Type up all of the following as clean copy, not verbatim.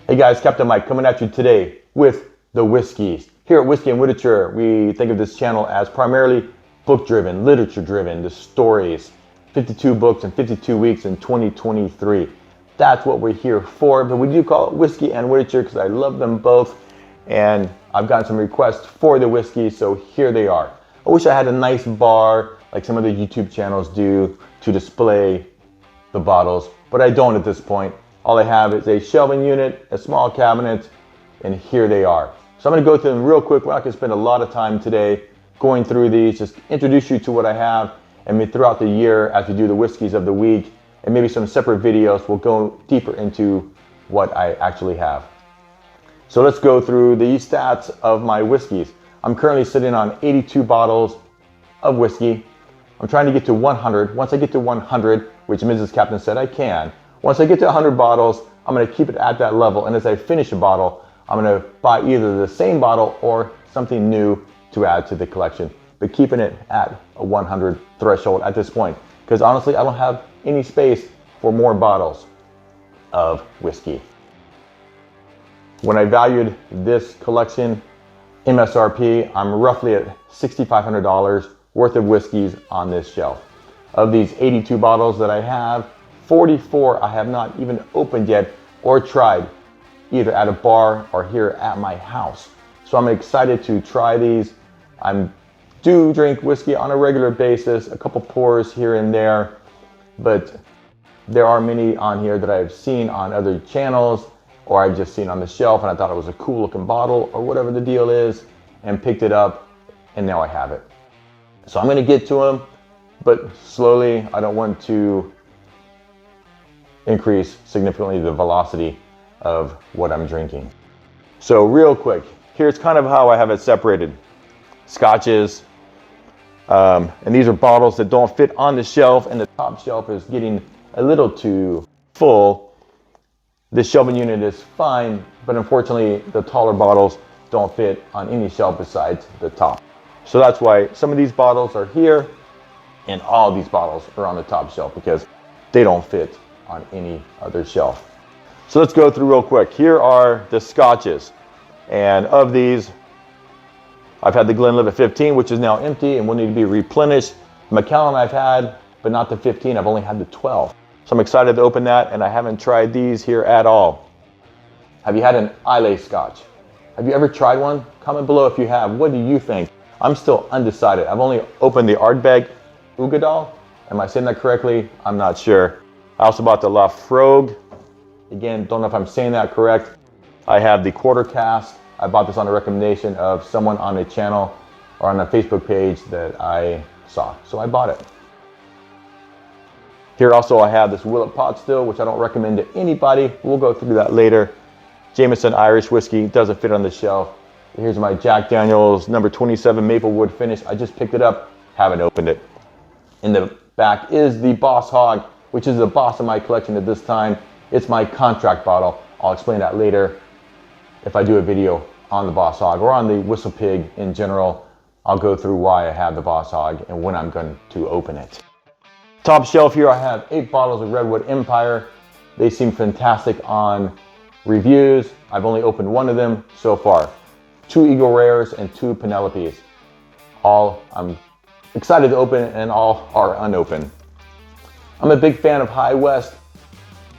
Hey guys, Captain Mike coming at you today with the whiskeys. Here at Whiskey and Witerature, we think of this channel as primarily book-driven, literature-driven, the stories. 52 books in 52 weeks in 2023. That's what we're here for, but we do call it Whiskey and Witerature because I love them both, and I've gotten some requests for the whiskey, so here they are. I wish I had a nice bar like some of the YouTube channels do to display the bottles, but I don't at this point. All I have is a shelving unit, a small cabinet, and here they are. So I'm going to go through them real quick. We're not going to spend a lot of time today going through these, just introduce you to what I have, and maybe throughout the year as we do the whiskeys of the week, and maybe some separate videos, we'll go deeper into what I actually have. So let's go through the stats of my whiskeys. I'm currently sitting on 82 bottles of whiskey. I'm trying to get to 100. Once I get to 100, which Mrs. Captain said I can, once I get to 100 bottles, I'm going to keep it at that level, and as I finish a bottle, I'm going to buy either the same bottle or something new to add to the collection, but keeping it at a 100 threshold at this point, because honestly, I don't have any space for more bottles of whiskey. When I valued this collection, MSRP, I'm roughly at $6,500 worth of whiskeys on this shelf. Of these 82 bottles that I have, 44 I have not even opened yet or tried, either at a bar or here at my house. So I'm excited to try these. I do drink whiskey on a regular basis, a couple pours here and there, but there are many on here that I've seen on other channels or I've just seen on the shelf and I thought it was a cool looking bottle or whatever the deal is and picked it up, and now I have it. So I'm going to get to them, but slowly. I don't want to increase significantly the velocity of what I'm drinking. So real quick, here's kind of how I have it separated. Scotches, and these are bottles that don't fit on the shelf, and the top shelf is getting a little too full. This shelving unit is fine, but unfortunately the taller bottles don't fit on any shelf besides the top. So that's why some of these bottles are here and all these bottles are on the top shelf because they don't fit on any other shelf. So let's go through real quick. Here are the scotches, and of these I've had the Glenlivet 15, which is now empty and will need to be replenished. MacCallan I've had, but not the 15. I've only had the 12. So I'm excited to open that, and I haven't tried these here at all. Have you had an Islay Scotch? Have you ever tried one? Comment below if you have. What do you think? I'm still undecided. I've only opened the Ardbeg Ugadal. Am I saying that correctly? I'm not sure. I also bought the Laphoraig. Again, don't know if I'm saying that correct. I have the quarter cask. I bought this on a recommendation of someone on a channel or on a Facebook page that I saw, so I bought it. Here also I have this Willet pot still, which I don't recommend to anybody. We'll go through that later. Jameson Irish whiskey doesn't fit on the shelf. Here's my Jack Daniel's number 27 Maplewood finish. I just picked it up, haven't opened it. In the back is the Boss Hog, which is the boss of my collection at this time. It's my contract bottle. I'll explain that later if I do a video on the Boss Hog or on the WhistlePig in general. I'll go through why I have the Boss Hog and when I'm going to open it. Top shelf here I have 8 bottles of Redwood Empire. They seem fantastic on reviews. I've only opened one of them so far. 2 Eagle Rares and 2 Penelopes. All I'm excited to open and all are unopened. I'm a big fan of High West.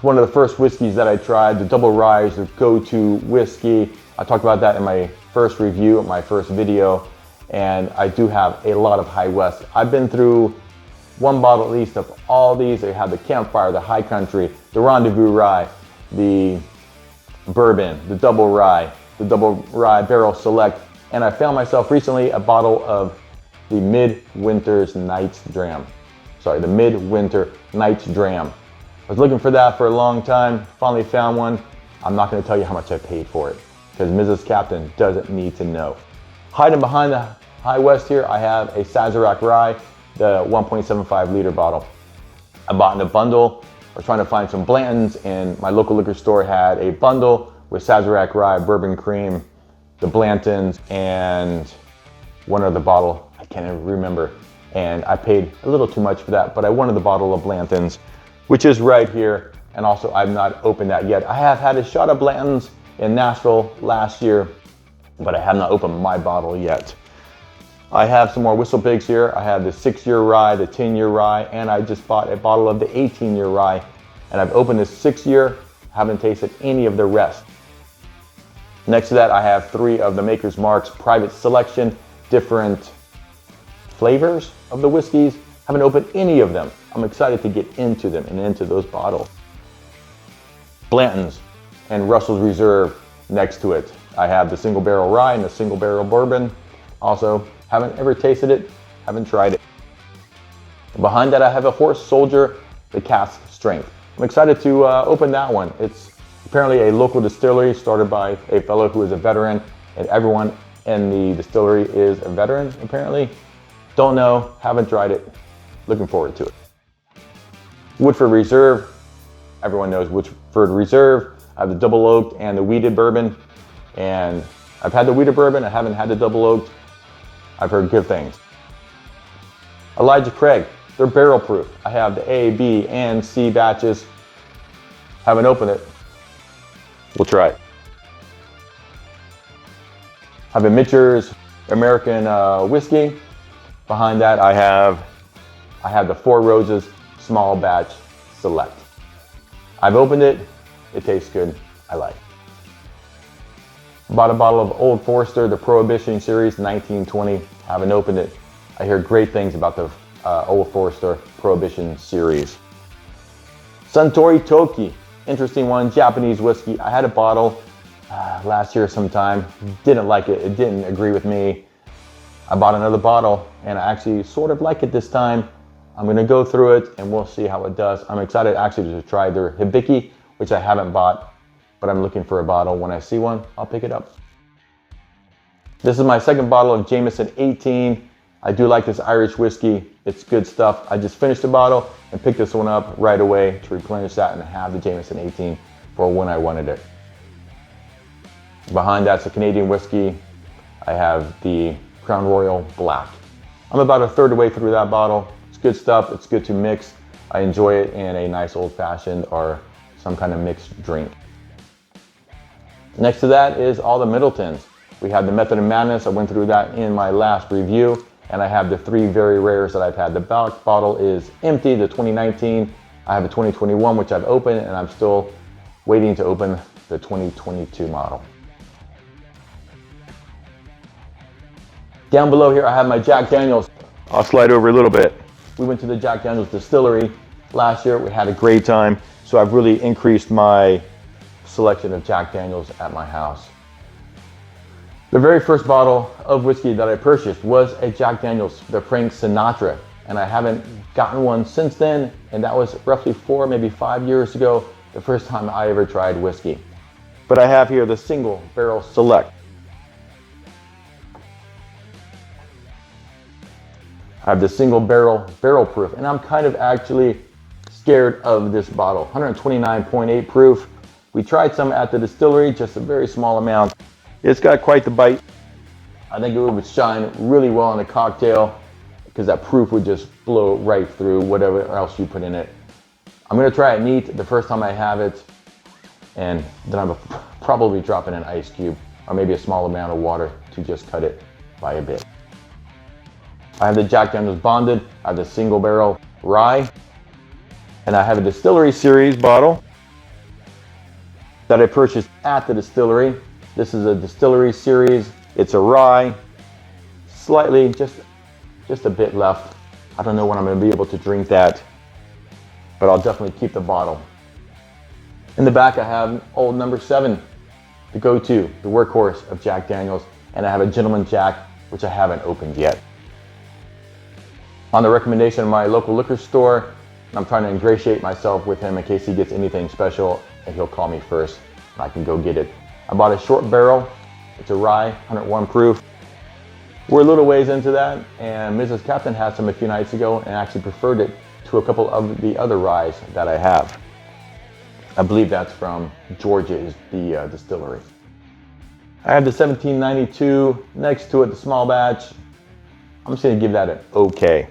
One of the first whiskeys that I tried, the Double Rye is the go-to whiskey. I talked about that in my first review, my first video, and I do have a lot of High West. I've been through one bottle at least of all these. They have the Campfire, the High Country, the Rendevous Rye, the Bourbon, the Double Rye, the Double Rye Barrel Select, and I found myself recently a bottle of the Midwinter's Night's Dram. Sorry, the Midwinter Night's Dram. I was looking for that for a long time, finally found one. I'm not going to tell you how much I paid for it because Mrs. Captain doesn't need to know. Hiding behind the High West here, I have a Sazerac Rye, the 1.75 liter bottle. I bought in a bundle. I was trying to find some Blantons, and my local liquor store had a bundle with Sazerac Rye, Bourbon Cream, the Blantons, and one other bottle, I can't even remember. And I paid a little too much for that, but I wanted the bottle of Blantons, which is right here. And also, I've not opened that yet. I have had a shot of Blanton's in Nashville last year, but I have not opened my bottle yet. I have some more WhistlePigs here. I have the 6-year rye, the 10-year rye, and I just bought a bottle of the 18-year rye. And I've opened the 6-year, haven't tasted any of the rest. Next to that, I have 3 of the Maker's Mark's private selection, different flavors of the whiskeys. Haven't opened any of them. I'm excited to get into them and into those bottles. Blanton's and Russell's Reserve next to it. I have the single barrel rye and the single barrel bourbon. Also, haven't ever tasted it, haven't tried it. Behind that, I have a Horse Soldier, the cask strength. I'm excited to open that one. It's apparently a local distillery started by a fellow who is a veteran, and everyone in the distillery is a veteran, apparently. Don't know, haven't tried it, looking forward to it. Woodford Reserve, everyone knows Woodford Reserve. I have the double oaked and the wheated bourbon, and I've had the wheated bourbon, I haven't had the double oaked. I've heard good things. Elijah Craig, they're barrel proof. I have the A, B, and C batches. Haven't opened it. We'll try it. I have a Mitcher's American whiskey. Behind that, I have the Four Roses Small Batch Select. I've opened it. It tastes good. I like it. Bought a bottle of Old Forester, the Prohibition Series 1920. Haven't opened it. I hear great things about the Old Forester Prohibition Series. Suntory Toki, interesting one, Japanese whiskey. I had a bottle last year sometime. Didn't like it. It didn't agree with me. I bought another bottle and I actually sort of like it this time. I'm gonna go through it and we'll see how it does. I'm excited actually to try their Hibiki, which I haven't bought, but I'm looking for a bottle. When I see one, I'll pick it up. This is my second bottle of Jameson 18. I do like this Irish whiskey. It's good stuff. I just finished the bottle and picked this one up right away to replenish that and have the Jameson 18 for when I wanted it. Behind that's a Canadian whiskey. I have the Crown Royal Black. I'm about a third of the way through that bottle. It's good stuff. It's good to mix. I enjoy it in a nice old fashioned or some kind of mixed drink. Next to that is all the Middletons. We have the Method of Madness. I went through that in my last review. And I have the 3 very rares that I've had. The back bottle is empty, the 2019. I have a 2021, which I've opened, and I'm still waiting to open the 2022 model. Down below here, I have my Jack Daniels. I'll slide over a little bit. We went to the Jack Daniels distillery last year. We had a great time. So I've really increased my selection of Jack Daniels at my house. The very first bottle of whiskey that I purchased was a Jack Daniels, the Frank Sinatra. And I haven't gotten one since then. And that was roughly 4, maybe 5 years ago, the first time I ever tried whiskey. But I have here the Single Barrel Select. I have the single barrel proof, and I'm kind of actually scared of this bottle. 129.8 proof. We tried some at the distillery, just a very small amount. It's got quite the bite. I think it would shine really well in a cocktail because that proof would just blow right through whatever else you put in it. I'm gonna try it neat the first time I have it, and then I'm probably dropping an ice cube or maybe a small amount of water to just cut it by a bit. I have the Jack Daniels Bonded, I have the Single Barrel Rye, and I have a Distillery Series bottle that I purchased at the distillery. This is a Distillery Series. It's a rye, slightly, just a bit left. I don't know when I'm gonna be able to drink that, but I'll definitely keep the bottle. In the back, I have Old Number 7, the go-to, the workhorse of Jack Daniels, and I have a Gentleman Jack, which I haven't opened yet. On the recommendation of my local liquor store, I'm trying to ingratiate myself with him in case he gets anything special, and he'll call me first, and I can go get it. I bought a short barrel. It's a rye, 101 proof. We're a little ways into that, and Mrs. Captain had some a few nights ago and actually preferred it to a couple of the other ryes that I have. I believe that's from George's, the distillery. I have the 1792 next to it, the small batch. I'm just gonna give that an okay.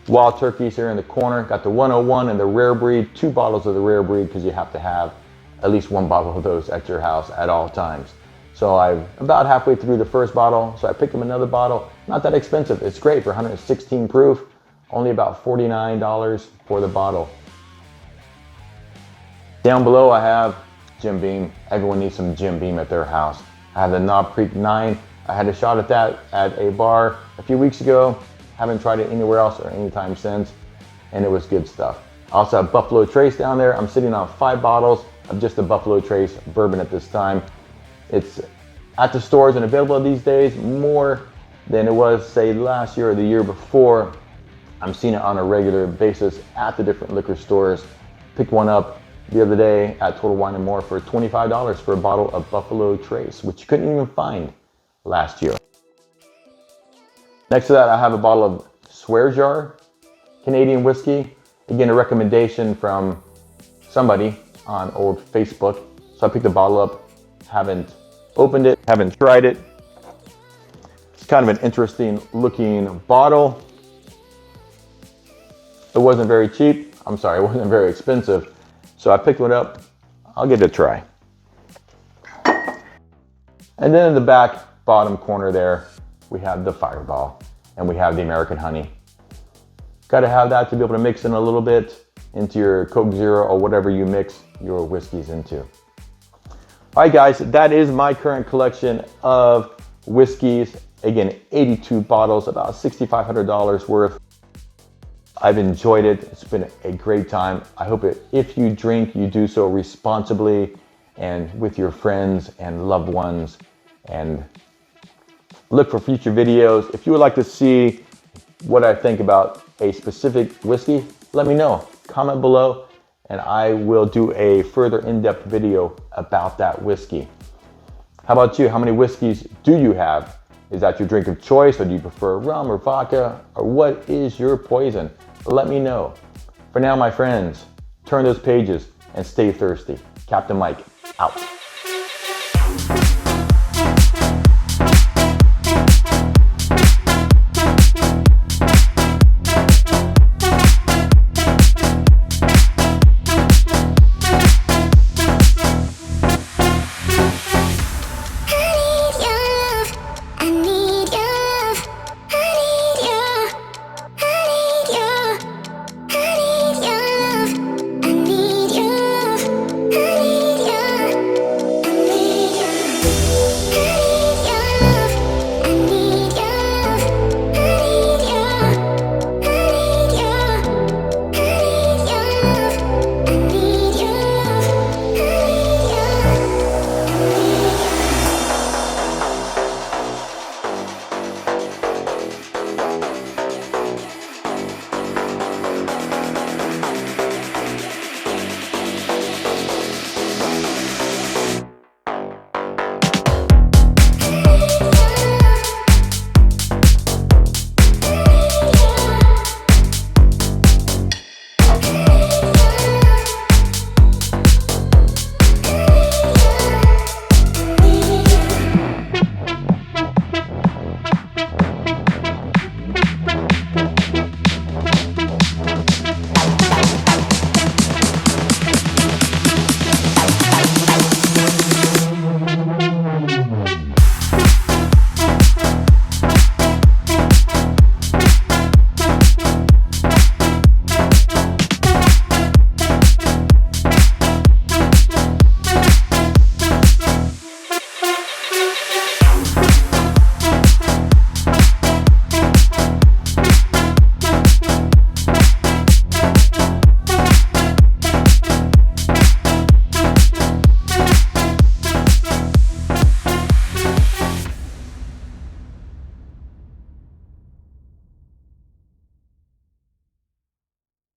Wild turkeys here in the corner. Got the 101 and the rare breed, 2 bottles of the rare breed because you have to have at least 1 bottle of those at your house at all times. So I'm about halfway through the first bottle, so I picked up another bottle. Not that expensive, it's great for 116 proof, only about $49 for the bottle. Down below I have Jim Beam. Everyone needs some Jim Beam at their house. I have the Knob Creek 9. I had a shot at that at a bar a few weeks ago. Haven't tried it anywhere else or anytime since, and it was good stuff. I also have Buffalo Trace down there. I'm sitting on 5 bottles of just the Buffalo Trace bourbon at this time. It's at the stores and available these days more than it was, say, last year or the year before. I'm seeing it on a regular basis at the different liquor stores. Picked one up the other day at Total Wine & More for $25 for a bottle of Buffalo Trace, which you couldn't even find last year. Next to that, I have a bottle of Swear Jar Canadian whiskey. Again, a recommendation from somebody on old Facebook. So I picked the bottle up, haven't opened it, haven't tried it. It's kind of an interesting looking bottle. It wasn't very cheap. I'm sorry, it wasn't very expensive. So I picked one up. I'll give it a try. And then in the back bottom corner there, we have the Fireball and we have the American Honey. Got to have that to be able to mix in a little bit into your Coke Zero or whatever you mix your whiskeys into. All right, guys, that is my current collection of whiskeys. Again, 82 bottles, about $6,500 worth. I've enjoyed it. It's been a great time. I hope if you drink, you do so responsibly and with your friends and loved ones, and look for future videos. If you would like to see what I think about a specific whiskey, let me know. Comment below and I will do a further in-depth video about that whiskey. How about you? How many whiskeys do you have? Is that your drink of choice, or do you prefer rum or vodka, or what is your poison? Let me know. For now, my friends, turn those pages and stay thirsty. Captain Mike, out.